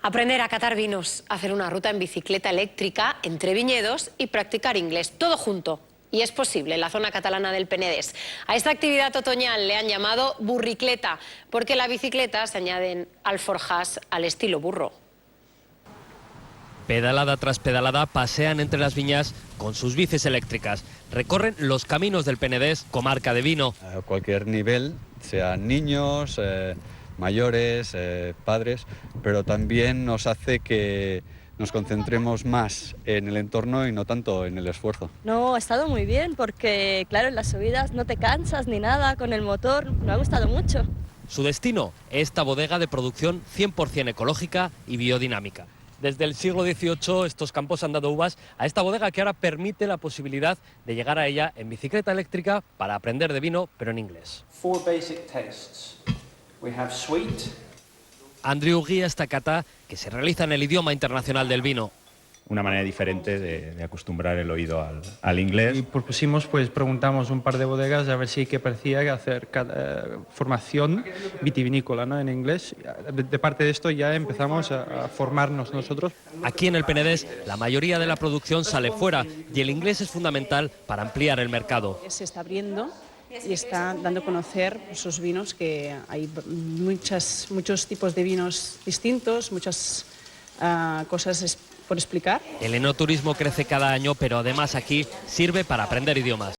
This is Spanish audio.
Aprender a catar vinos, hacer una ruta en bicicleta eléctrica entre viñedos y practicar inglés, todo junto. Y es posible en la zona catalana del Penedès. A esta actividad otoñal le han llamado burricleta, porque la bicicleta se añaden alforjas al estilo burro. Pedalada tras pedalada pasean entre las viñas con sus bicis eléctricas. Recorren los caminos del Penedès, comarca de vino. A cualquier nivel, sean niños, mayores, padres, pero también nos hace que nos concentremos más en el entorno y no tanto en el esfuerzo. No, ha estado muy bien porque, claro, en las subidas no te cansas ni nada con el motor, me ha gustado mucho. Su destino, esta bodega de producción 100% ecológica y biodinámica. Desde el siglo XVIII estos campos han dado uvas a esta bodega que ahora permite la posibilidad de llegar a ella en bicicleta eléctrica para aprender de vino, pero en inglés. 4 basic tastes. We have sweet. Andrew guía esta cata que se realiza en el idioma internacional del vino. Una manera diferente de acostumbrar el oído al inglés. Y propusimos, preguntamos un par de bodegas a ver si qué parecía hacer formación vitivinícola, ¿no?, en inglés. De parte de esto ya empezamos a formarnos nosotros. Aquí en el Penedès la mayoría de la producción sale fuera y el inglés es fundamental para ampliar el mercado. Se está abriendo y está dando a conocer esos vinos, que hay muchos tipos de vinos distintos, muchas cosas por explicar. El enoturismo crece cada año, pero además aquí sirve para aprender idiomas.